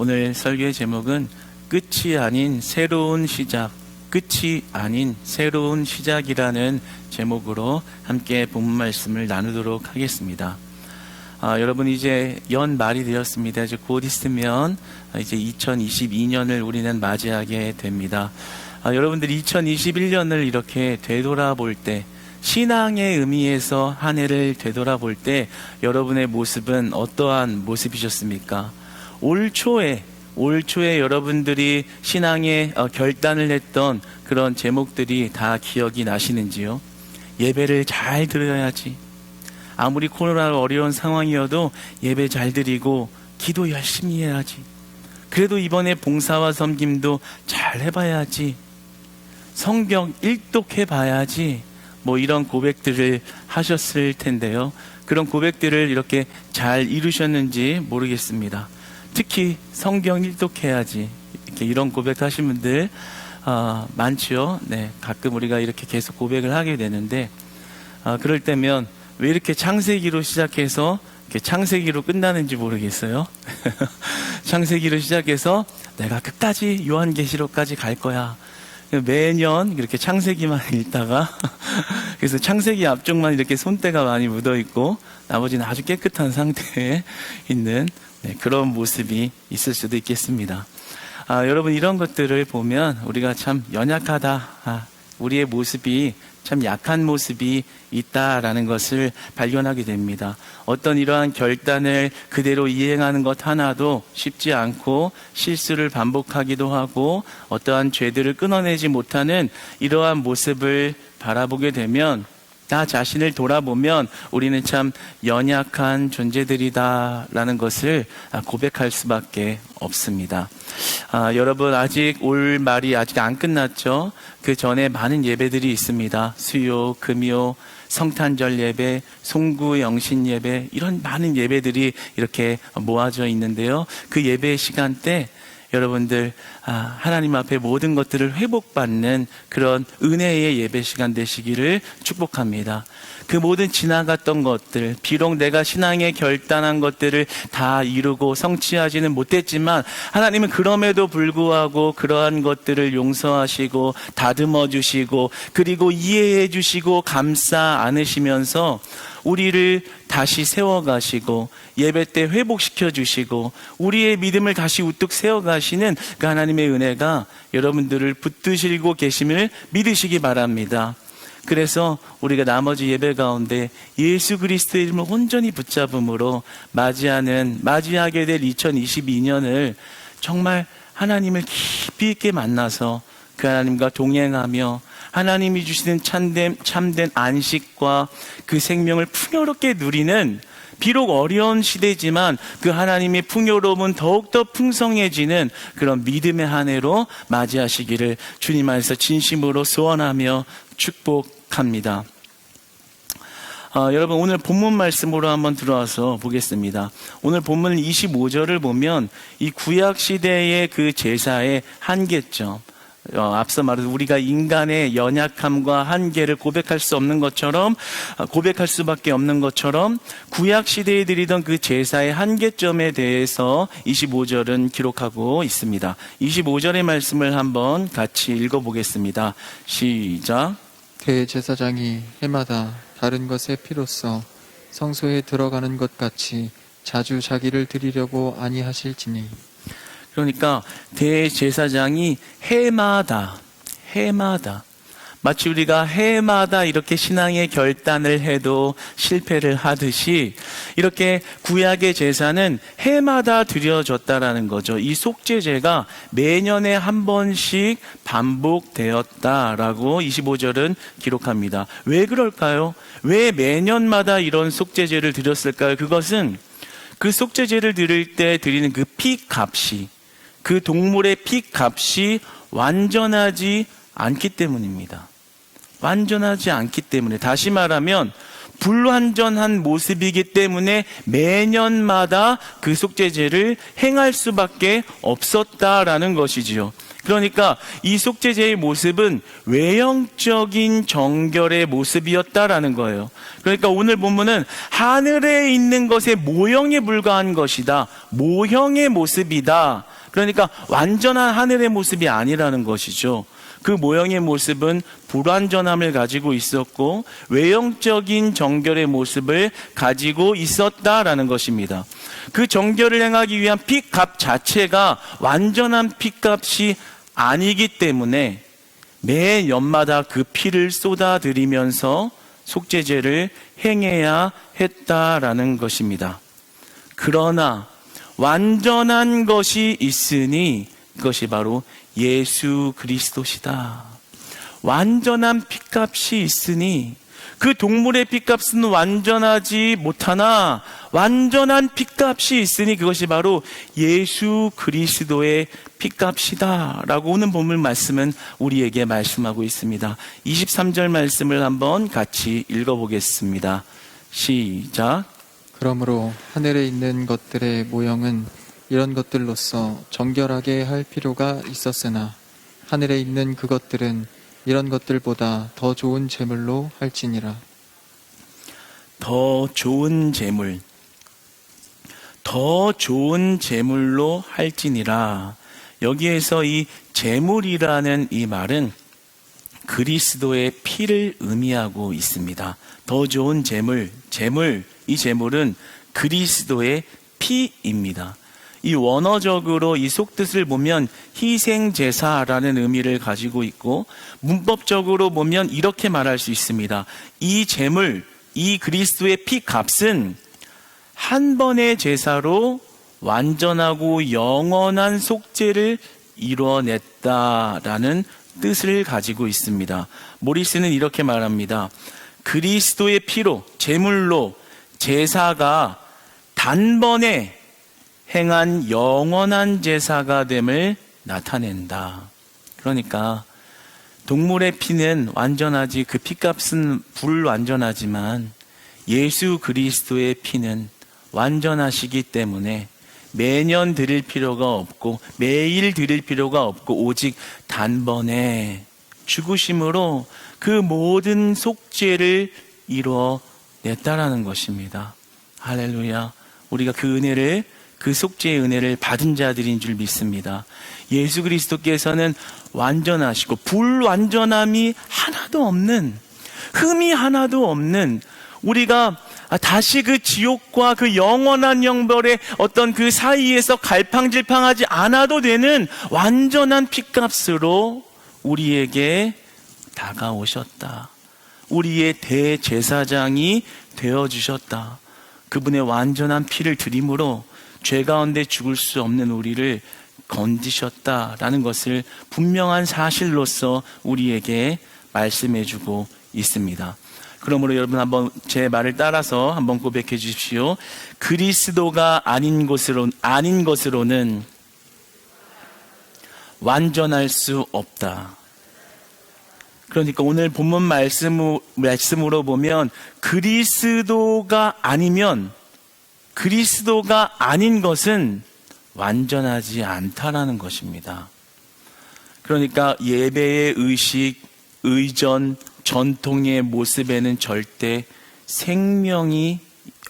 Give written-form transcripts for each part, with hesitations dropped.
오늘 설교의 제목은 끝이 아닌 새로운 시작, 끝이 아닌 새로운 시작이라는 제목으로 함께 본문 말씀을 나누도록 하겠습니다. 여러분 이제 연말이 되었습니다. 이제 곧 있으면 이제 2022년을 우리는 맞이하게 됩니다. 여러분들이 2021년을 이렇게 되돌아볼 때, 신앙의 의미에서 한 해를 되돌아볼 때 여러분의 모습은 어떠한 모습이셨습니까? 올 초에 여러분들이 신앙의 결단을 했던 그런 제목들이 다 기억이 나시는지요? 예배를 잘 드려야지. 아무리 코로나로 어려운 상황이어도 예배 잘 드리고 기도 열심히 해야지. 그래도 이번에 봉사와 섬김도 잘 해봐야지. 성경 일독해봐야지. 이런 고백들을 하셨을 텐데요. 그런 고백들을 이렇게 잘 이루셨는지 모르겠습니다. 특히 성경 일독해야지. 이런 고백하신 분들 많죠. 네, 가끔 우리가 이렇게 계속 고백을 하게 되는데 그럴 때면 왜 이렇게 창세기로 시작해서 이렇게 창세기로 끝나는지 모르겠어요. 창세기로 시작해서 내가 끝까지 요한계시록까지 갈 거야. 매년 이렇게 창세기만 읽다가 그래서 창세기 앞쪽만 이렇게 손때가 많이 묻어 있고 나머지는 아주 깨끗한 상태에 있는 그런 모습이 있을 수도 있겠습니다. 여러분 이런 것들을 보면 우리가 참 연약하다, 우리의 모습이 참 약한 모습이 있다라는 것을 발견하게 됩니다. 어떤 이러한 결단을 그대로 이행하는 것 하나도 쉽지 않고 실수를 반복하기도 하고 어떠한 죄들을 끊어내지 못하는 이러한 모습을 바라보게 되면 나 자신을 돌아보면 우리는 참 연약한 존재들이다라는 것을 고백할 수밖에 없습니다. 여러분 아직 올 말이 아직 안 끝났죠? 그 전에 많은 예배들이 있습니다. 수요, 금요, 성탄절 예배, 송구 영신 예배, 이런 많은 예배들이 이렇게 모아져 있는데요. 그 예배 시간 때 여러분들 하나님 앞에 모든 것들을 회복받는 그런 은혜의 예배 시간 되시기를 축복합니다. 그 모든 지나갔던 것들, 비록 내가 신앙에 결단한 것들을 다 이루고 성취하지는 못했지만 하나님은 그럼에도 불구하고 그러한 것들을 용서하시고 다듬어 주시고 그리고 이해해 주시고 감싸 안으시면서 우리를 다시 세워가시고 예배 때 회복시켜 주시고 우리의 믿음을 다시 우뚝 세워가시는 그 하나님의 은혜가 여러분들을 붙드시고 계심을 믿으시기 바랍니다. 그래서 우리가 나머지 예배 가운데 예수 그리스도의 이름을 온전히 붙잡음으로 맞이하게 될 2022년을 정말 하나님을 깊이 있게 만나서 그 하나님과 동행하며 하나님이 주시는 참된 안식과 그 생명을 풍요롭게 누리는, 비록 어려운 시대지만 그 하나님의 풍요로움은 더욱더 풍성해지는 그런 믿음의 한 해로 맞이하시기를 주님 안에서 진심으로 소원하며 축복합니다. 여러분 오늘 본문 말씀으로 한번 들어와서 보겠습니다. 오늘 본문 25절을 보면 이 구약 시대의 그 제사의 한계점, 앞서 말해서 우리가 인간의 연약함과 한계를 고백할 수 없는 것처럼, 고백할 수밖에 없는 것처럼 구약 시대에 드리던 그 제사의 한계점에 대해서 25절은 기록하고 있습니다. 25절의 말씀을 한번 같이 읽어보겠습니다. 시작. 대제사장이 해마다 다른 것의 피로써 성소에 들어가는 것 같이 자주 자기를 드리려고 아니하실지니. 그러니까 대제사장이 해마다 마치 우리가 해마다 이렇게 신앙의 결단을 해도 실패를 하듯이 이렇게 구약의 제사는 해마다 드려졌다라는 거죠. 이 속죄제가 매년에 한 번씩 반복되었다라고 25절은 기록합니다. 왜 그럴까요? 왜 매년마다 이런 속죄제를 드렸을까요? 그것은 그 속죄제를 드릴 때 드리는 그 피값이, 그 동물의 피값이 완전하지 않기 때문입니다. 완전하지 않기 때문에, 다시 말하면 불완전한 모습이기 때문에 매년마다 그 속죄제를 행할 수밖에 없었다라는 것이지요. 그러니까 이 속죄제의 모습은 외형적인 정결의 모습이었다라는 거예요. 그러니까 오늘 본문은 하늘에 있는 것의 모형에 불과한 것이다. 모형의 모습이다. 그러니까 완전한 하늘의 모습이 아니라는 것이죠. 그 모형의 모습은 불완전함을 가지고 있었고 외형적인 정결의 모습을 가지고 있었다라는 것입니다. 그 정결을 행하기 위한 핏값 자체가 완전한 핏값이 아니기 때문에 매 년마다 그 피를 쏟아들이면서 속죄제를 행해야 했다라는 것입니다. 그러나 완전한 것이 있으니 그것이 바로 예수 그리스도시다. 완전한 핏값이 있으니 그 동물의 핏값은 완전하지 못하나 완전한 핏값이 있으니 그것이 바로 예수 그리스도의 핏값이다 라고 오늘 본문 말씀은 우리에게 말씀하고 있습니다. 23절 말씀을 한번 같이 읽어보겠습니다. 시작. 그러므로 하늘에 있는 것들의 모형은 이런 것들로서 정결하게 할 필요가 있었으나 하늘에 있는 그것들은 이런 것들보다 더 좋은 제물로 할지니라. 더 좋은 제물, 더 좋은 제물로 할지니라. 여기에서 이 제물이라는 이 말은 그리스도의 피를 의미하고 있습니다. 더 좋은 제물, 이 제물은 그리스도의 피입니다. 이 원어적으로 이 속뜻을 보면 희생제사라는 의미를 가지고 있고 문법적으로 보면 이렇게 말할 수 있습니다. 이 제물, 이 그리스도의 피값은 한 번의 제사로 완전하고 영원한 속죄를 이뤄냈다라는 뜻을 가지고 있습니다. 모리스는 이렇게 말합니다. 그리스도의 피로, 제물로 제사가 단번에 행한 영원한 제사가 됨을 나타낸다. 그러니까 동물의 피는 완전하지 그 피값은 불완전하지만 예수 그리스도의 피는 완전하시기 때문에 매년 드릴 필요가 없고 매일 드릴 필요가 없고 오직 단번에 죽으심으로 그 모든 속죄를 이루어냈다라는 것입니다. 할렐루야. 우리가 그 은혜를, 그 속죄의 은혜를 받은 자들인 줄 믿습니다. 예수 그리스도께서는 완전하시고 불완전함이 하나도 없는, 흠이 하나도 없는, 우리가 다시 그 지옥과 그 영원한 영벌의 어떤 그 사이에서 갈팡질팡하지 않아도 되는 완전한 핏값으로 우리에게 다가오셨다. 우리의 대제사장이 되어주셨다. 그분의 완전한 피를 드림으로 죄 가운데 죽을 수 없는 우리를 건지셨다라는 것을 분명한 사실로서 우리에게 말씀해주고 있습니다. 그러므로 여러분 한번 제 말을 따라서 한번 고백해 주십시오. 그리스도가 아닌 것으로는 완전할 수 없다. 그러니까 오늘 본문 말씀으로 보면 그리스도가 아니면, 그리스도가 아닌 것은 완전하지 않다라는 것입니다. 그러니까 예배의 의식, 의전, 전통의 모습에는 절대 생명이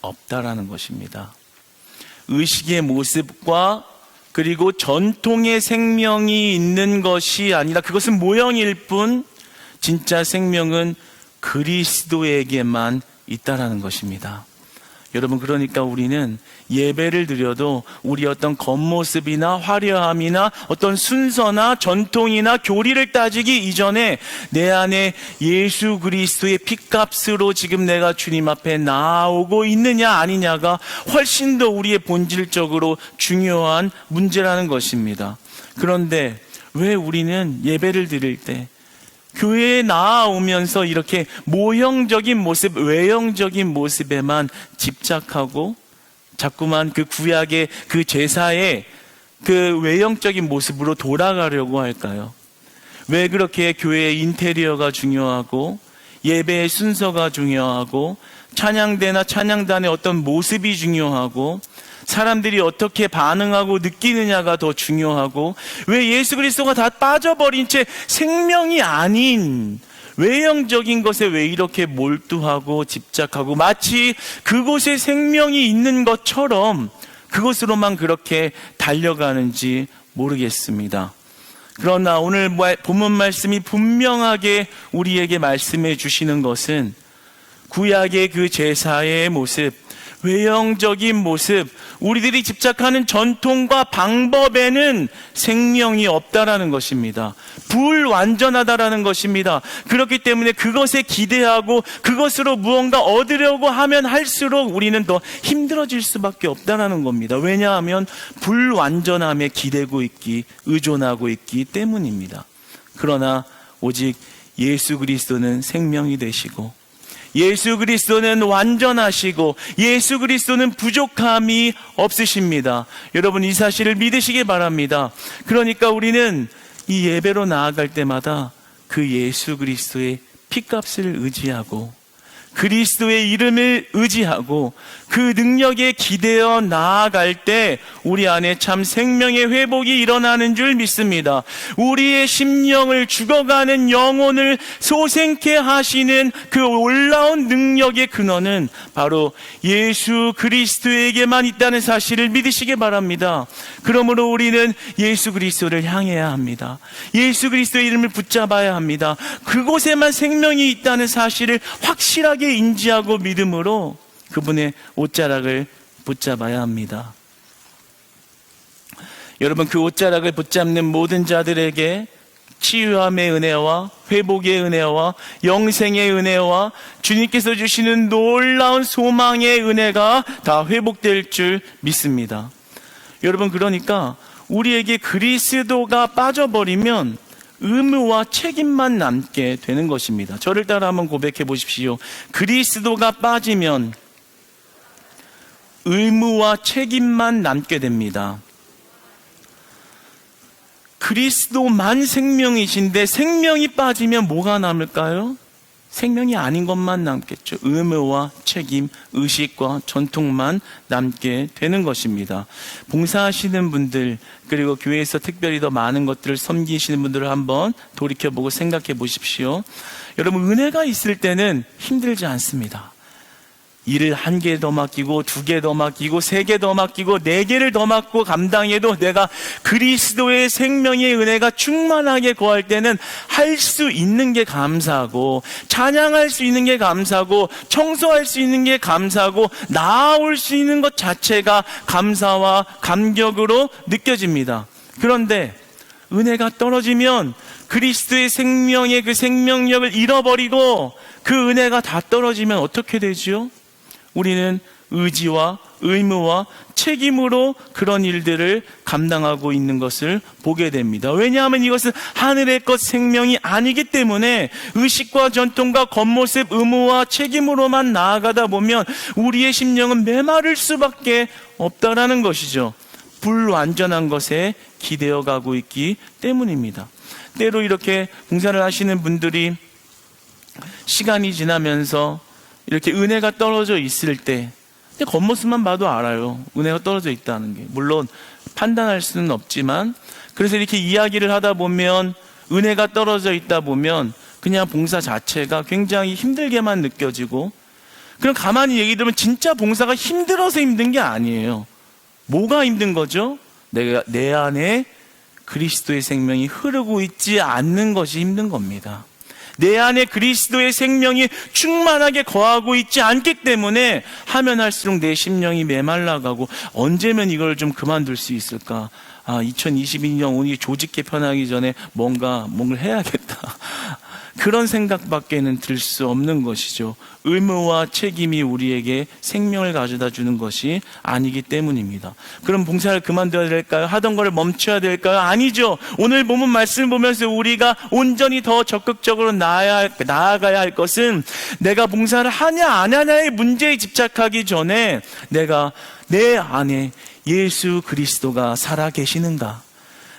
없다라는 것입니다. 의식의 모습과 그리고 전통의 생명이 있는 것이 아니라 그것은 모형일 뿐 진짜 생명은 그리스도에게만 있다라는 것입니다. 여러분, 그러니까 우리는 예배를 드려도 우리 어떤 겉모습이나 화려함이나 어떤 순서나 전통이나 교리를 따지기 이전에 내 안에 예수 그리스도의 핏값으로 지금 내가 주님 앞에 나오고 있느냐 아니냐가 훨씬 더 우리의 본질적으로 중요한 문제라는 것입니다. 그런데 왜 우리는 예배를 드릴 때 교회에 나아오면서 이렇게 모형적인 모습, 외형적인 모습에만 집착하고 자꾸만 그 구약의 그 제사의 그 외형적인 모습으로 돌아가려고 할까요? 왜 그렇게 교회의 인테리어가 중요하고 예배의 순서가 중요하고 찬양대나 찬양단의 어떤 모습이 중요하고 사람들이 어떻게 반응하고 느끼느냐가 더 중요하고, 왜 예수 그리스도가 다 빠져버린 채 생명이 아닌 외형적인 것에 왜 이렇게 몰두하고 집착하고 마치 그곳에 생명이 있는 것처럼 그것으로만 그렇게 달려가는지 모르겠습니다. 그러나 오늘 본문 말씀이 분명하게 우리에게 말씀해 주시는 것은 구약의 그 제사의 모습, 외형적인 모습, 우리들이 집착하는 전통과 방법에는 생명이 없다라는 것입니다. 불완전하다라는 것입니다. 그렇기 때문에 그것에 기대하고 그것으로 무언가 얻으려고 하면 할수록 우리는 더 힘들어질 수밖에 없다라는 겁니다. 왜냐하면 불완전함에 기대고 있기, 의존하고 있기 때문입니다. 그러나 오직 예수 그리스도는 생명이 되시고, 예수 그리스도는 완전하시고, 예수 그리스도는 부족함이 없으십니다. 여러분, 이 사실을 믿으시기 바랍니다. 그러니까 우리는 이 예배로 나아갈 때마다 그 예수 그리스도의 피값을 의지하고, 그리스도의 이름을 의지하고 그 능력에 기대어 나아갈 때 우리 안에 참 생명의 회복이 일어나는 줄 믿습니다. 우리의 심령을, 죽어가는 영혼을 소생케 하시는 그 올라온 능력의 근원은 바로 예수 그리스도에게만 있다는 사실을 믿으시기 바랍니다. 그러므로 우리는 예수 그리스도를 향해야 합니다. 예수 그리스도의 이름을 붙잡아야 합니다. 그곳에만 생명이 있다는 사실을 확실하게 인지하고 믿음으로 그분의 옷자락을 붙잡아야 합니다. 여러분, 그 옷자락을 붙잡는 모든 자들에게 치유함의 은혜와 회복의 은혜와 영생의 은혜와 주님께서 주시는 놀라운 소망의 은혜가 다 회복될 줄 믿습니다. 여러분, 그러니까 우리에게 그리스도가 빠져버리면 의무와 책임만 남게 되는 것입니다. 저를 따라 한번 고백해 보십시오. 그리스도가 빠지면 의무와 책임만 남게 됩니다. 그리스도만 생명이신데 생명이 빠지면 뭐가 남을까요? 생명이 아닌 것만 남겠죠. 의무와 책임, 의식과 전통만 남게 되는 것입니다. 봉사하시는 분들, 그리고 교회에서 특별히 더 많은 것들을 섬기시는 분들을 한번 돌이켜보고 생각해 보십시오. 여러분, 은혜가 있을 때는 힘들지 않습니다. 일을 1개 더 맡기고 2개 더 맡기고 3개 더 맡기고 4개를 더 맡고 감당해도 내가 그리스도의 생명의 은혜가 충만하게 거할 때는 할 수 있는 게 감사하고, 찬양할 수 있는 게 감사하고, 청소할 수 있는 게 감사하고, 나아올 수 있는 것 자체가 감사와 감격으로 느껴집니다. 그런데 은혜가 떨어지면 그리스도의 생명의 그 생명력을 잃어버리고 그 은혜가 다 떨어지면 어떻게 되지요? 우리는 의지와 의무와 책임으로 그런 일들을 감당하고 있는 것을 보게 됩니다. 왜냐하면 이것은 하늘의 것 생명이 아니기 때문에 의식과 전통과 겉모습, 의무와 책임으로만 나아가다 보면 우리의 심령은 메마를 수밖에 없다라는 것이죠. 불완전한 것에 기대어 가고 있기 때문입니다. 때로 이렇게 봉사를 하시는 분들이 시간이 지나면서 이렇게 은혜가 떨어져 있을 때, 겉모습만 봐도 알아요. 은혜가 떨어져 있다는 게. 물론 판단할 수는 없지만, 그래서 이렇게 이야기를 하다 보면, 은혜가 떨어져 있다 보면 그냥 봉사 자체가 굉장히 힘들게만 느껴지고, 그럼 가만히 얘기 들으면 진짜 봉사가 힘들어서 힘든 게 아니에요. 뭐가 힘든 거죠? 내 안에 그리스도의 생명이 흐르고 있지 않는 것이 힘든 겁니다. 내 안에 그리스도의 생명이 충만하게 거하고 있지 않기 때문에 하면 할수록 내 심령이 메말라가고, 언제면 이걸 좀 그만둘 수 있을까? 2022년 오늘 조직 개편하기 전에 뭔가 해야겠다. 그런 생각밖에는 들 수 없는 것이죠. 의무와 책임이 우리에게 생명을 가져다 주는 것이 아니기 때문입니다. 그럼 봉사를 그만둬야 될까요? 하던 거를 멈춰야 될까요? 아니죠. 오늘 본문 말씀을 보면서 우리가 온전히 더 적극적으로 나아가야 할 것은, 내가 봉사를 하냐 안 하냐의 문제에 집착하기 전에 내가 내 안에 예수 그리스도가 살아 계시는가?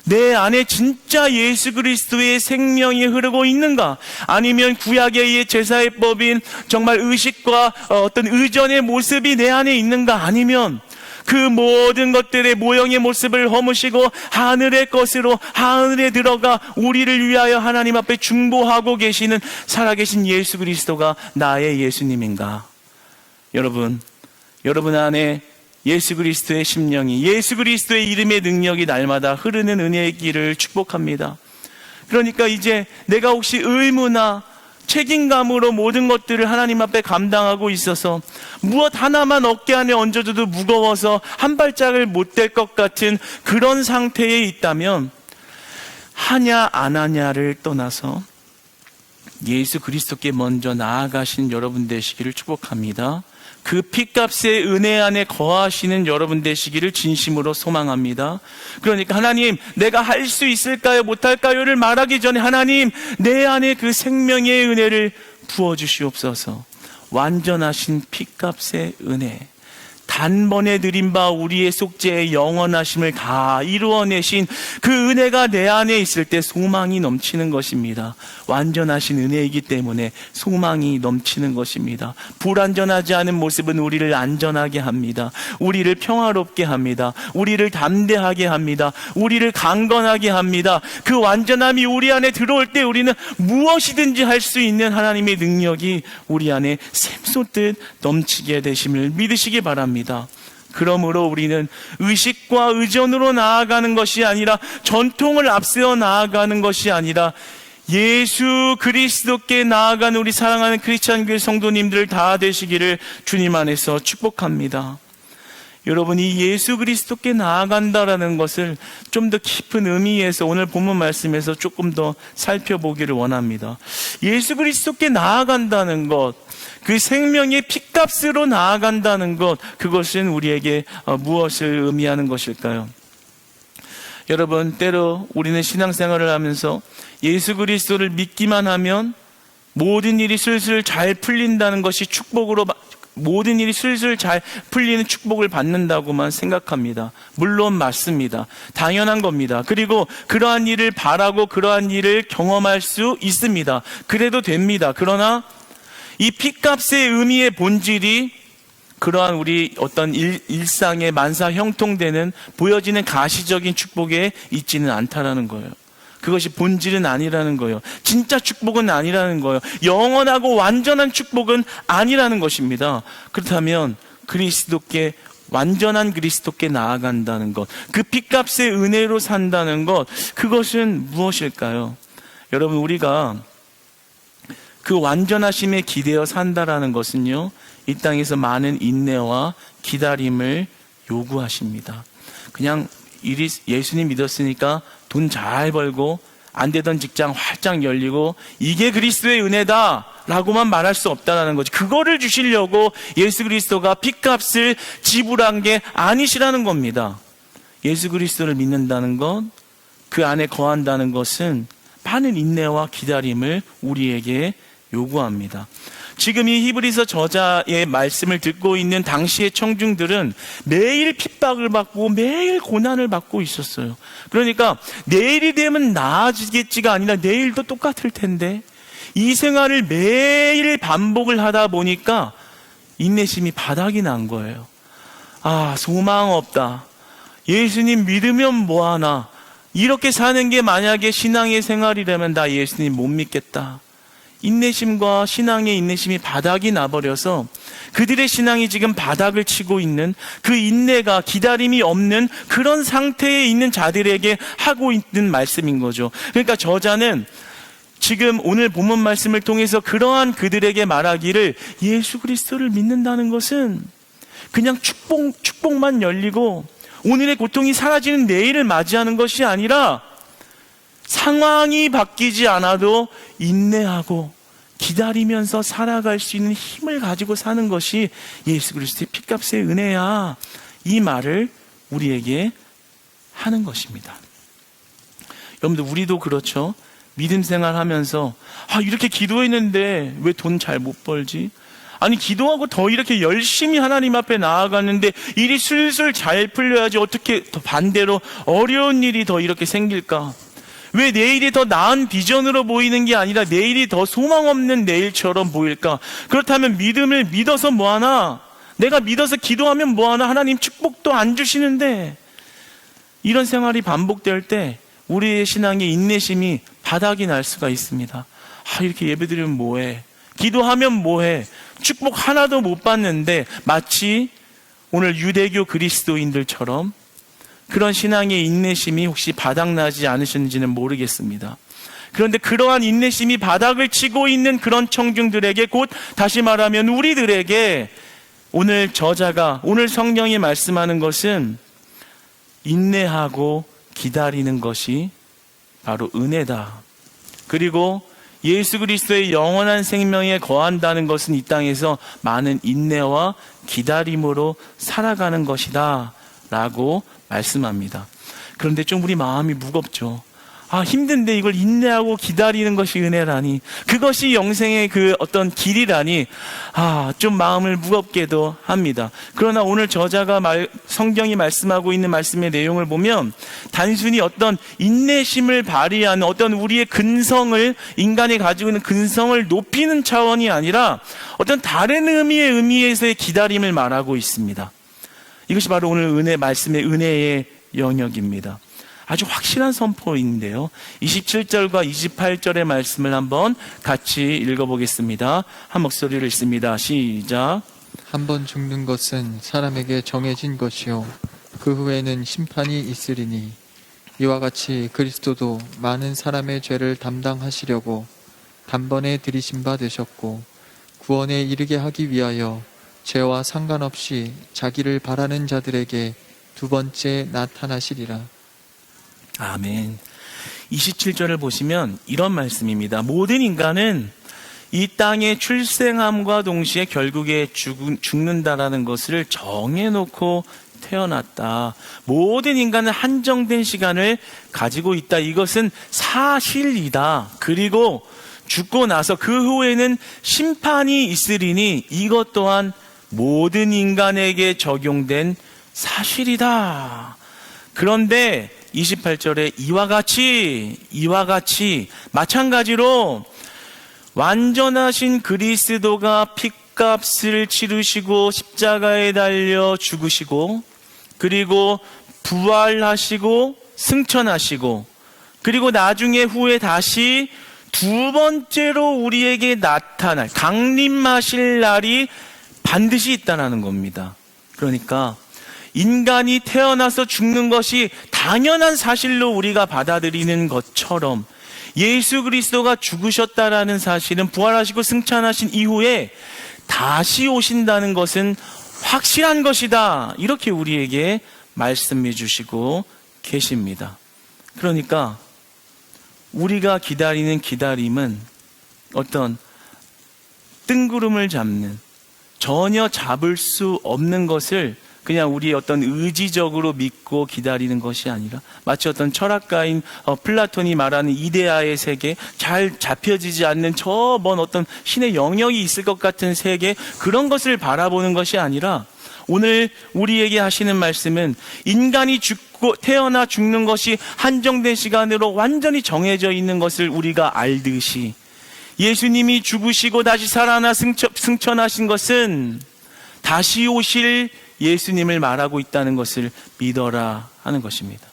내 안에 진짜 예수 그리스도의 생명이 흐르고 있는가? 아니면 구약의 제사의 법인 정말 의식과 어떤 의전의 모습이 내 안에 있는가? 아니면 그 모든 것들의 모형의 모습을 허무시고 하늘의 것으로 하늘에 들어가 우리를 위하여 하나님 앞에 중보하고 계시는 살아계신 예수 그리스도가 나의 예수님인가? 여러분 안에 예수 그리스도의 심령이, 예수 그리스도의 이름의 능력이 날마다 흐르는 은혜의 길을 축복합니다. 그러니까 이제 내가 혹시 의무나 책임감으로 모든 것들을 하나님 앞에 감당하고 있어서 무엇 하나만 어깨 안에 얹어줘도 무거워서 한 발짝을 못 댈 것 같은 그런 상태에 있다면 하냐 안 하냐를 떠나서 예수 그리스도께 먼저 나아가신 여러분 되시기를 축복합니다. 그 피값의 은혜 안에 거하시는 여러분 되시기를 진심으로 소망합니다. 그러니까 하나님, 내가 할 수 있을까요 못할까요를 말하기 전에 하나님, 내 안에 그 생명의 은혜를 부어주시옵소서. 완전하신 피값의 은혜, 단번에 드린 바 우리의 속죄의 영원하심을 다 이루어내신 그 은혜가 내 안에 있을 때 소망이 넘치는 것입니다. 완전하신 은혜이기 때문에 소망이 넘치는 것입니다. 불완전하지 않은 모습은 우리를 안전하게 합니다. 우리를 평화롭게 합니다. 우리를 담대하게 합니다. 우리를 강건하게 합니다. 그 완전함이 우리 안에 들어올 때 우리는 무엇이든지 할 수 있는 하나님의 능력이 우리 안에 샘솟듯 넘치게 되심을 믿으시기 바랍니다. 그러므로 우리는 의식과 의존으로 나아가는 것이 아니라, 전통을 앞세워 나아가는 것이 아니라 예수 그리스도께 나아가는 우리 사랑하는 크리스찬 교회 성도님들 다 되시기를 주님 안에서 축복합니다. 여러분이 예수 그리스도께 나아간다라는 것을 좀 더 깊은 의미에서 오늘 본문 말씀에서 조금 더 살펴보기를 원합니다. 예수 그리스도께 나아간다는 것, 그 생명의 핏값으로 나아간다는 것, 그것은 우리에게 무엇을 의미하는 것일까요? 여러분, 때로 우리는 신앙생활을 하면서 예수 그리스도를 믿기만 하면 모든 일이 슬슬 잘 풀린다는 것이 축복으로, 모든 일이 슬슬 잘 풀리는 축복을 받는다고만 생각합니다. 물론 맞습니다. 당연한 겁니다. 그리고 그러한 일을 바라고 그러한 일을 경험할 수 있습니다. 그래도 됩니다. 그러나 이 핏값의 의미의 본질이 그러한 우리 어떤 일상의 만사 형통되는 보여지는 가시적인 축복에 있지는 않다라는 거예요. 그것이 본질은 아니라는 거예요. 진짜 축복은 아니라는 거예요. 영원하고 완전한 축복은 아니라는 것입니다. 그렇다면 그리스도께, 완전한 그리스도께 나아간다는 것, 그 핏값의 은혜로 산다는 것, 그것은 무엇일까요? 여러분, 우리가 그 완전하심에 기대어 산다라는 것은요, 이 땅에서 많은 인내와 기다림을 요구하십니다. 그냥 예수님 믿었으니까 돈 잘 벌고 안 되던 직장 활짝 열리고 이게 그리스도의 은혜다 라고만 말할 수 없다는 거지. 그거를 주시려고 예수 그리스도가 핏값을 지불한 게 아니시라는 겁니다. 예수 그리스도를 믿는다는 것, 그 안에 거한다는 것은 많은 인내와 기다림을 우리에게 요구합니다. 지금 이 히브리서 저자의 말씀을 듣고 있는 당시의 청중들은 매일 핍박을 받고 매일 고난을 받고 있었어요. 그러니까 내일이 되면 나아지겠지가 아니라 내일도 똑같을 텐데, 이 생활을 매일 반복을 하다 보니까 인내심이 바닥이 난 거예요. 아, 소망 없다. 예수님 믿으면 뭐하나. 이렇게 사는 게 만약에 신앙의 생활이라면 나 예수님 못 믿겠다. 인내심과 신앙의 인내심이 바닥이 나버려서 그들의 신앙이 지금 바닥을 치고 있는, 그 인내가, 기다림이 없는 그런 상태에 있는 자들에게 하고 있는 말씀인 거죠. 그러니까 저자는 지금 오늘 본문 말씀을 통해서 그러한 그들에게 말하기를, 예수 그리스도를 믿는다는 것은 그냥 축복만 열리고 오늘의 고통이 사라지는 내일을 맞이하는 것이 아니라, 상황이 바뀌지 않아도 인내하고 기다리면서 살아갈 수 있는 힘을 가지고 사는 것이 예수 그리스도의 핏값의 은혜야, 이 말을 우리에게 하는 것입니다. 여러분들, 우리도 그렇죠. 믿음 생활하면서 이렇게 기도했는데 왜 돈 잘 못 벌지? 아니, 기도하고 더 이렇게 열심히 하나님 앞에 나아갔는데 일이 술술 잘 풀려야지 어떻게 더 반대로 어려운 일이 더 이렇게 생길까? 왜 내일이 더 나은 비전으로 보이는 게 아니라 내일이 더 소망 없는 내일처럼 보일까? 그렇다면 믿음을 믿어서 뭐하나? 내가 믿어서 기도하면 뭐하나 하나님 축복도 안 주시는데, 이런 생활이 반복될 때 우리의 신앙의 인내심이 바닥이 날 수가 있습니다. 이렇게 예배드리면 뭐해? 기도하면 뭐해? 축복 하나도 못 받는데, 마치 오늘 유대교 그리스도인들처럼 그런 신앙의 인내심이 혹시 바닥나지 않으셨는지는 모르겠습니다. 그런데 그러한 인내심이 바닥을 치고 있는 그런 청중들에게, 곧 다시 말하면 우리들에게 오늘 저자가, 오늘 성령이 말씀하는 것은 인내하고 기다리는 것이 바로 은혜다. 그리고 예수 그리스도의 영원한 생명에 거한다는 것은 이 땅에서 많은 인내와 기다림으로 살아가는 것이다 라고 말씀합니다. 그런데 좀 우리 마음이 무겁죠. 힘든데 이걸 인내하고 기다리는 것이 은혜라니, 그것이 영생의 그 어떤 길이라니, 좀 마음을 무겁게도 합니다. 그러나 오늘 저자가 성경이 말씀하고 있는 말씀의 내용을 보면 단순히 어떤 인내심을 발휘하는 어떤 우리의 근성을, 인간이 가지고 있는 근성을 높이는 차원이 아니라 어떤 다른 의미에서의 기다림을 말하고 있습니다. 이것이 바로 오늘 말씀의 은혜의 영역입니다. 아주 확실한 선포인데요. 27절과 28절의 말씀을 한번 같이 읽어보겠습니다. 한 목소리를 읽습니다. 시작. 한 번 죽는 것은 사람에게 정해진 것이요 그 후에는 심판이 있으리니 이와 같이 그리스도도 많은 사람의 죄를 담당하시려고 단번에 들이신 바 되셨고 구원에 이르게 하기 위하여 죄와 상관없이 자기를 바라는 자들에게 두 번째 나타나시리라. 아멘. 27절을 보시면 이런 말씀입니다. 모든 인간은 이 땅에 출생함과 동시에 결국에 죽는다라는 것을 정해놓고 태어났다. 모든 인간은 한정된 시간을 가지고 있다. 이것은 사실이다. 그리고 죽고 나서 그 후에는 심판이 있으리니 이것 또한 모든 인간에게 적용된 사실이다. 그런데 28절에 이와 같이 마찬가지로 완전하신 그리스도가 핏값을 치르시고 십자가에 달려 죽으시고 그리고 부활하시고 승천하시고 그리고 나중에 후에 다시 두 번째로 우리에게 나타날 강림하실 날이 반드시 있다는 겁니다. 그러니까 인간이 태어나서 죽는 것이 당연한 사실로 우리가 받아들이는 것처럼 예수 그리스도가 죽으셨다라는 사실은 부활하시고 승천하신 이후에 다시 오신다는 것은 확실한 것이다. 이렇게 우리에게 말씀해 주시고 계십니다. 그러니까 우리가 기다리는 기다림은 어떤 뜬구름을 잡는, 전혀 잡을 수 없는 것을 그냥 우리 어떤 의지적으로 믿고 기다리는 것이 아니라 마치 어떤 철학가인 플라톤이 말하는 이데아의 세계, 잘 잡혀지지 않는 저 먼 어떤 신의 영역이 있을 것 같은 세계, 그런 것을 바라보는 것이 아니라 오늘 우리에게 하시는 말씀은 인간이 태어나 죽는 것이 한정된 시간으로 완전히 정해져 있는 것을 우리가 알듯이 예수님이 죽으시고 다시 살아나 승천하신 것은 다시 오실 예수님을 말하고 있다는 것을 믿어라 하는 것입니다.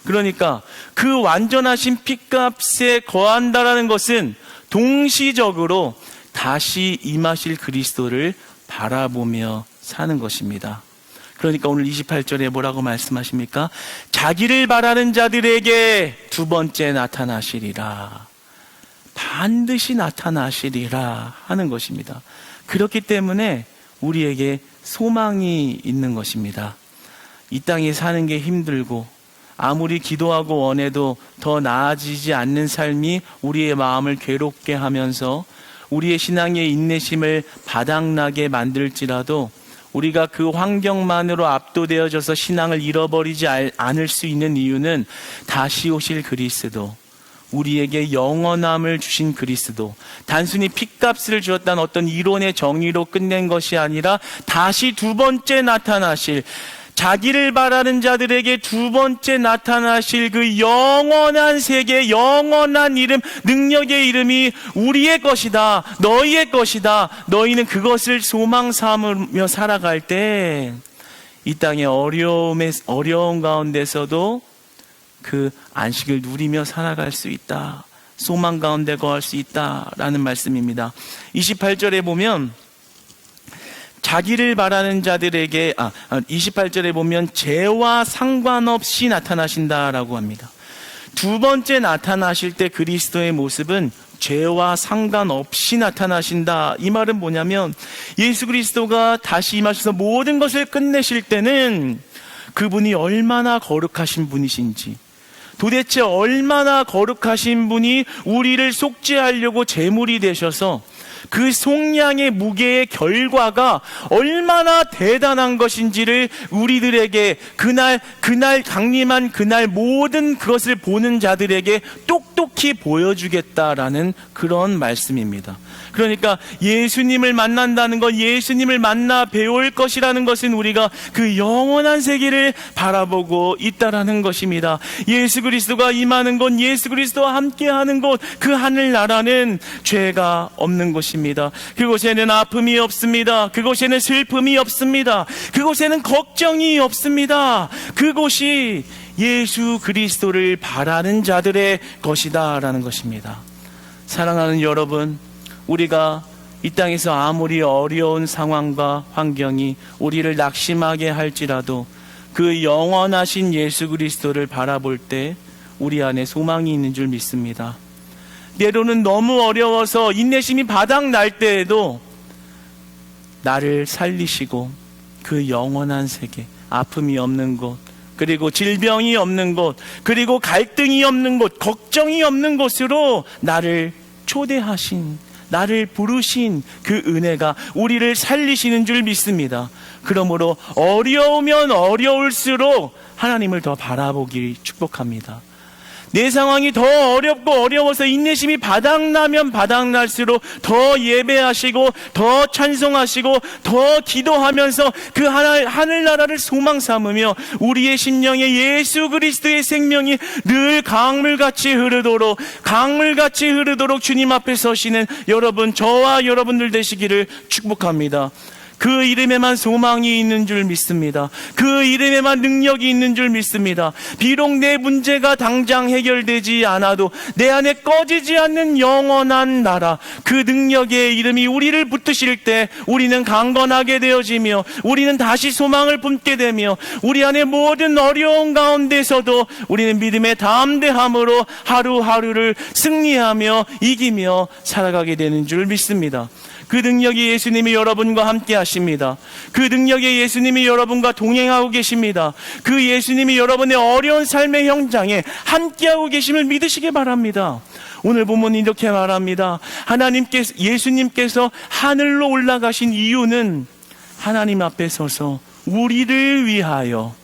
그러니까 그 완전하신 핏값에 거한다라는 것은 동시적으로 다시 임하실 그리스도를 바라보며 사는 것입니다. 그러니까 오늘 28절에 뭐라고 말씀하십니까? 자기를 바라는 자들에게 두 번째 나타나시리라. 반드시 나타나시리라 하는 것입니다. 그렇기 때문에 우리에게 소망이 있는 것입니다. 이 땅에 사는 게 힘들고 아무리 기도하고 원해도 더 나아지지 않는 삶이 우리의 마음을 괴롭게 하면서 우리의 신앙의 인내심을 바닥나게 만들지라도 우리가 그 환경만으로 압도되어져서 신앙을 잃어버리지 않을 수 있는 이유는 다시 오실 그리스도, 우리에게 영원함을 주신 그리스도, 단순히 핏값을 주었다는 어떤 이론의 정의로 끝낸 것이 아니라 다시 두 번째 나타나실 자기를 바라는 자들에게 두 번째 나타나실 그 영원한 세계, 영원한 이름, 능력의 이름이 우리의 것이다, 너희의 것이다. 너희는 그것을 소망 삼으며 살아갈 때 이 땅의 어려운 가운데서도 그 안식을 누리며 살아갈 수 있다, 소망 가운데 거할 수 있다라는 말씀입니다. 28절에 보면 자기를 바라는 자들에게 28절에 보면 죄와 상관없이 나타나신다라고 합니다. 두 번째 나타나실 때 그리스도의 모습은 죄와 상관없이 나타나신다. 이 말은 뭐냐면 예수 그리스도가 다시 임하셔서 모든 것을 끝내실 때는 그분이 얼마나 거룩하신 분이신지, 도대체 얼마나 거룩하신 분이 우리를 속죄하려고 제물이 되셔서 그 속량의 무게의 결과가 얼마나 대단한 것인지를 우리들에게 그날 강림한 그날 모든 그것을 보는 자들에게 똑똑히 보여주겠다라는 그런 말씀입니다. 그러니까 예수님을 만난다는 것, 예수님을 만나 배울 것이라는 것은 우리가 그 영원한 세계를 바라보고 있다라는 것입니다. 예수 그리스도가 임하는 곳, 예수 그리스도와 함께하는 곳, 그 하늘나라는 죄가 없는 곳입니다. 그곳에는 아픔이 없습니다. 그곳에는 슬픔이 없습니다. 그곳에는 걱정이 없습니다. 그곳이 예수 그리스도를 바라는 자들의 것이다라는 것입니다. 사랑하는 여러분, 우리가 이 땅에서 아무리 어려운 상황과 환경이 우리를 낙심하게 할지라도 그 영원하신 예수 그리스도를 바라볼 때 우리 안에 소망이 있는 줄 믿습니다. 때로는 너무 어려워서 인내심이 바닥날 때에도 나를 살리시고 그 영원한 세계, 아픔이 없는 곳, 그리고 질병이 없는 곳, 그리고 갈등이 없는 곳, 걱정이 없는 곳으로 나를 초대하신, 나를 부르신 그 은혜가 우리를 살리시는 줄 믿습니다. 그러므로 어려우면 어려울수록 하나님을 더 바라보기 축복합니다. 내 상황이 더 어렵고 어려워서 인내심이 바닥나면 바닥날수록 더 예배하시고 더 찬송하시고 더 기도하면서 그 하늘나라를 소망 삼으며 우리의 심령에 예수 그리스도의 생명이 늘 강물같이 흐르도록 주님 앞에 서시는 여러분, 저와 여러분들 되시기를 축복합니다. 그 이름에만 소망이 있는 줄 믿습니다. 그 이름에만 능력이 있는 줄 믿습니다. 비록 내 문제가 당장 해결되지 않아도 내 안에 꺼지지 않는 영원한 나라, 그 능력의 이름이 우리를 붙드실 때 우리는 강건하게 되어지며 우리는 다시 소망을 품게 되며 우리 안에 모든 어려운 가운데서도 우리는 믿음의 담대함으로 하루하루를 승리하며 이기며 살아가게 되는 줄 믿습니다. 그 능력이 예수님이 여러분과 함께 하십니다. 그 능력의 예수님이 여러분과 동행하고 계십니다. 그 예수님이 여러분의 어려운 삶의 현장에 함께하고 계심을 믿으시기 바랍니다. 오늘 본문이 이렇게 말합니다. 예수님께서 하늘로 올라가신 이유는 하나님 앞에 서서 우리를 위하여,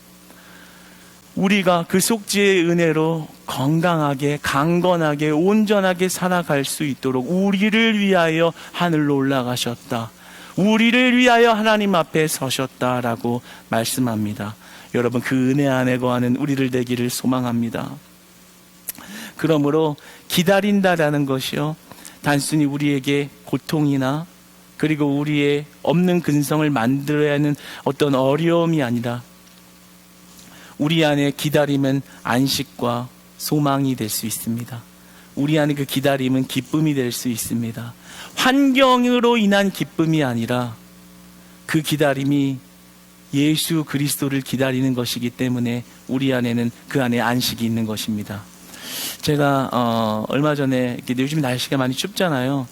우리가 그 속죄의 은혜로 건강하게, 강건하게, 온전하게 살아갈 수 있도록 우리를 위하여 하늘로 올라가셨다. 우리를 위하여 하나님 앞에 서셨다라고 말씀합니다. 여러분, 그 은혜 안에 거하는 우리를 되기를 소망합니다. 그러므로 기다린다라는 것이요, 단순히 우리에게 고통이나 그리고 우리의 없는 근성을 만들어야 하는 어떤 어려움이 아니라 우리 안에 기다림은 안식과 소망이 될 수 있습니다. 우리 안에 그 기다림은 기쁨이 될 수 있습니다. 환경으로 인한 기쁨이 아니라 그 기다림이 예수 그리스도를 기다리는 것이기 때문에 우리 안에는 그 안에 안식이 있는 것입니다. 제가 얼마 전에, 요즘 날씨가 많이 춥잖아요.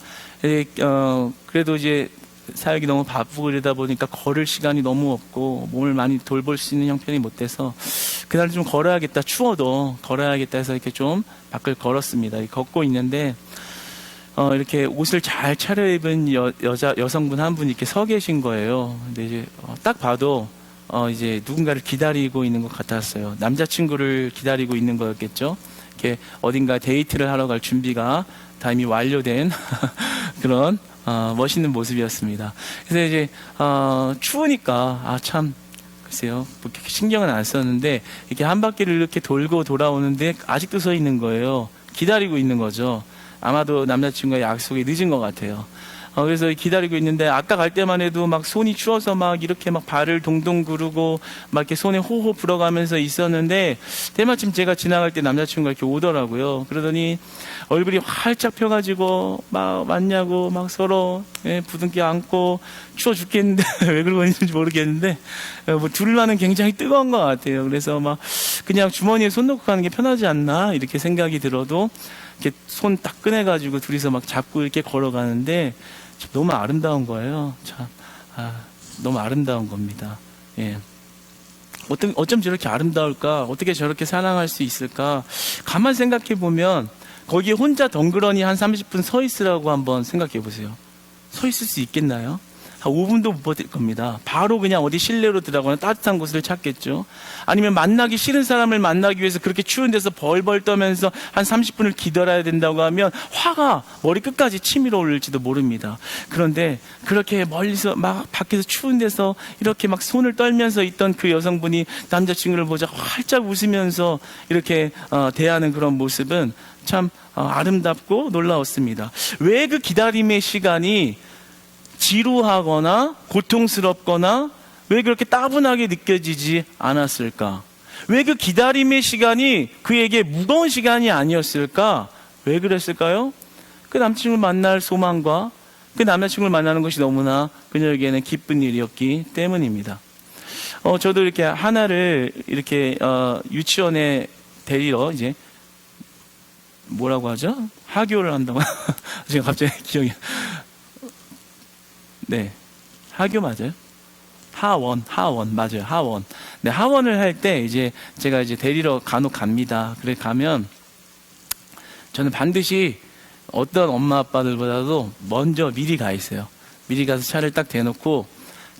그래도 이제 사역이 너무 바쁘고 이러다 보니까 걸을 시간이 너무 없고 몸을 많이 돌볼 수 있는 형편이 못 돼서 그날 좀 걸어야겠다, 추워도 걸어야겠다 해서 이렇게 좀 밖을 걸었습니다. 걷고 있는데 이렇게 옷을 잘 차려입은 여성분 한 분이 이렇게 서 계신 거예요. 근데 이제 딱 봐도 이제 누군가를 기다리고 있는 것 같았어요. 남자친구를 기다리고 있는 거였겠죠. 이렇게 어딘가 데이트를 하러 갈 준비가 다 이미 완료된 그런 멋있는 모습이었습니다. 그래서 이제 추우니까 참 글쎄요, 뭐 그렇게 신경은 안 썼는데 이렇게 한 바퀴를 이렇게 돌고 돌아오는데 아직도 서 있는 거예요. 기다리고 있는 거죠. 아마도 남자친구가 약속이 늦은 것 같아요. 그래서 기다리고 있는데 아까 갈 때만 해도 막 손이 추워서 막 이렇게 막 발을 동동 구르고 막 이렇게 손에 호호 불어가면서 있었는데 때마침 제가 지나갈 때 남자친구가 이렇게 오더라고요. 그러더니 얼굴이 활짝 펴가지고 막 왔냐고 막 서로 부둥켜 안고 추워 죽겠는데 왜 그러고 있는지 모르겠는데 뭐 둘만은 굉장히 뜨거운 것 같아요. 그래서 막 그냥 주머니에 손 넣고 가는 게 편하지 않나 이렇게 생각이 들어도 이렇게 손 딱 꺼내가지고 둘이서 막 잡고 이렇게 걸어가는데 너무 아름다운 거예요. 참, 너무 아름다운 겁니다. 예. 어쩜 저렇게 아름다울까? 어떻게 저렇게 사랑할 수 있을까? 가만 생각해 보면 거기에 혼자 덩그러니 한 30분 서 있으라고 한번 생각해 보세요. 서 있을 수 있겠나요? 한 5분도 못 버틸 겁니다. 바로 그냥 어디 실내로 들어가거나 따뜻한 곳을 찾겠죠. 아니면 만나기 싫은 사람을 만나기 위해서 그렇게 추운 데서 벌벌 떠면서 한 30분을 기다려야 된다고 하면 화가 머리 끝까지 치밀어 오를지도 모릅니다. 그런데 그렇게 멀리서 막 밖에서 추운 데서 이렇게 막 손을 떨면서 있던 그 여성분이 남자친구를 보자 활짝 웃으면서 이렇게 대하는 그런 모습은 참 아름답고 놀라웠습니다. 왜 그 기다림의 시간이 지루하거나 고통스럽거나 왜 그렇게 따분하게 느껴지지 않았을까? 왜 그 기다림의 시간이 그에게 무거운 시간이 아니었을까? 왜 그랬을까요? 그 남자친구를 만날 소망과 그 남자친구를 만나는 것이 너무나 그녀에게는 기쁜 일이었기 때문입니다. 저도 이렇게 하나를 이렇게 유치원에 데리러 이제 뭐라고 하죠? 하교를 한다고 제가 갑자기 기억이 네, 하교 맞아요? 하원 맞아요. 하원. 네, 하원을 할 때 이제 제가 이제 데리러 간혹 갑니다. 그래 가면 저는 반드시 어떤 엄마 아빠들보다도 먼저 미리 가 있어요. 미리 가서 차를 딱 대놓고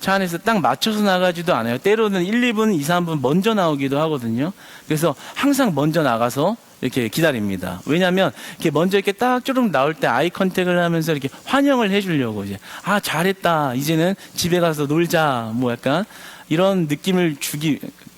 차 안에서 딱 맞춰서 나가지도 않아요. 때로는 1, 2분, 2, 3분 먼저 나오기도 하거든요. 그래서 항상 먼저 나가서 이렇게 기다립니다. 왜냐하면 이렇게 먼저 이렇게 딱 쭈름 나올 때 아이 컨택을 하면서 이렇게 환영을 해주려고 이제 잘했다. 이제는 집에 가서 놀자. 뭐 약간 이런 느낌을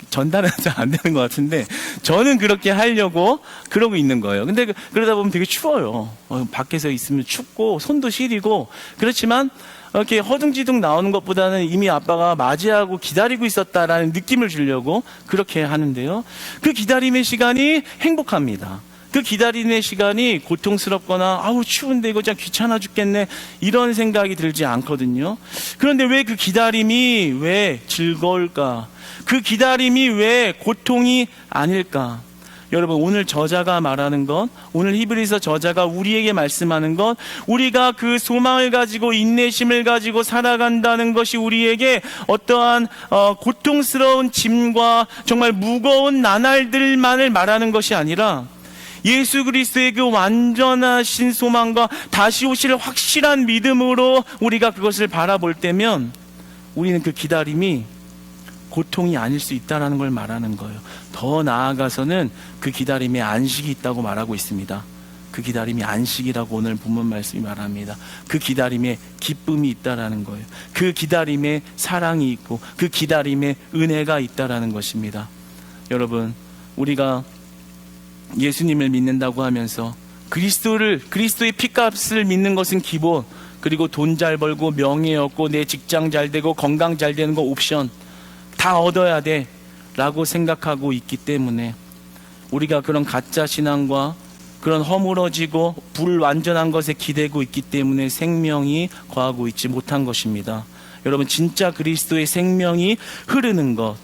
전달은 잘 안 되는 것 같은데 저는 그렇게 하려고 그러고 있는 거예요. 근데 그러다 보면 되게 추워요. 밖에서 있으면 춥고 손도 시리고 그렇지만 이렇게 허둥지둥 나오는 것보다는 이미 아빠가 맞이하고 기다리고 있었다라는 느낌을 주려고 그렇게 하는데요. 그 기다림의 시간이 행복합니다. 그 기다림의 시간이 고통스럽거나 추운데 이거 진짜 귀찮아 죽겠네 이런 생각이 들지 않거든요. 그런데 왜 그 기다림이 왜 즐거울까? 그 기다림이 왜 고통이 아닐까? 여러분, 오늘 저자가 말하는 것, 오늘 히브리서 저자가 우리에게 말씀하는 것, 우리가 그 소망을 가지고 인내심을 가지고 살아간다는 것이 우리에게 어떠한 고통스러운 짐과 정말 무거운 나날들만을 말하는 것이 아니라 예수 그리스도의 그 완전하신 소망과 다시 오실 확실한 믿음으로 우리가 그것을 바라볼 때면 우리는 그 기다림이 고통이 아닐 수 있다는 걸 말하는 거예요. 더 나아가서는 그 기다림에 안식이 있다고 말하고 있습니다. 그 기다림이 안식이라고 오늘 본문 말씀이 말합니다. 그 기다림에 기쁨이 있다라는 거예요. 그 기다림에 사랑이 있고 그 기다림에 은혜가 있다라는 것입니다. 여러분, 우리가 예수님을 믿는다고 하면서 그리스도의 피값을 믿는 것은 기본, 그리고 돈 잘 벌고 명예 얻고 내 직장 잘 되고 건강 잘 되는 거 옵션 다 얻어야 돼 라고 생각하고 있기 때문에 우리가 그런 가짜 신앙과 그런 허물어지고 불완전한 것에 기대고 있기 때문에 생명이 거하고 있지 못한 것입니다. 여러분, 진짜 그리스도의 생명이 흐르는 것,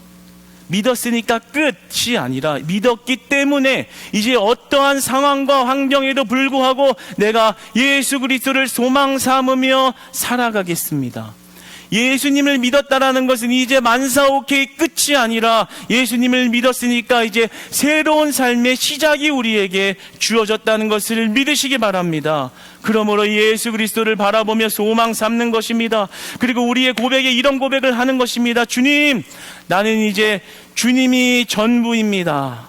믿었으니까 끝이 아니라 믿었기 때문에 이제 어떠한 상황과 환경에도 불구하고 내가 예수 그리스도를 소망 삼으며 살아가겠습니다. 예수님을 믿었다라는 것은 이제 만사오케이 끝이 아니라 예수님을 믿었으니까 이제 새로운 삶의 시작이 우리에게 주어졌다는 것을 믿으시기 바랍니다. 그러므로 예수 그리스도를 바라보며 소망 삼는 것입니다. 그리고 우리의 고백에 이런 고백을 하는 것입니다. 주님, 나는 이제 주님이 전부입니다.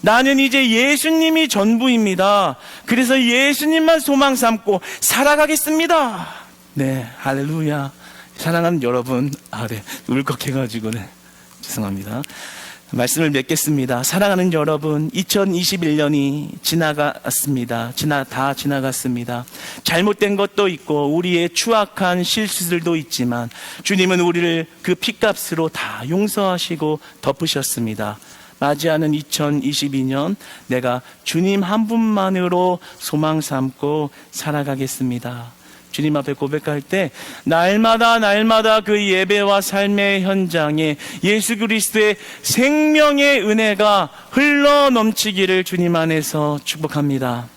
나는 이제 예수님이 전부입니다. 그래서 예수님만 소망 삼고 살아가겠습니다. 네, 할렐루야. 사랑하는 여러분, 네, 울컥해가지고, 네. 죄송합니다. 말씀을 맺겠습니다. 사랑하는 여러분, 2021년이 지나갔습니다. 다 지나갔습니다. 잘못된 것도 있고 우리의 추악한 실수들도 있지만 주님은 우리를 그 핏값으로 다 용서하시고 덮으셨습니다. 맞이하는 2022년 내가 주님 한 분만으로 소망 삼고 살아가겠습니다. 주님 앞에 고백할 때 날마다 그 예배와 삶의 현장에 예수 그리스도의 생명의 은혜가 흘러 넘치기를 주님 안에서 축복합니다.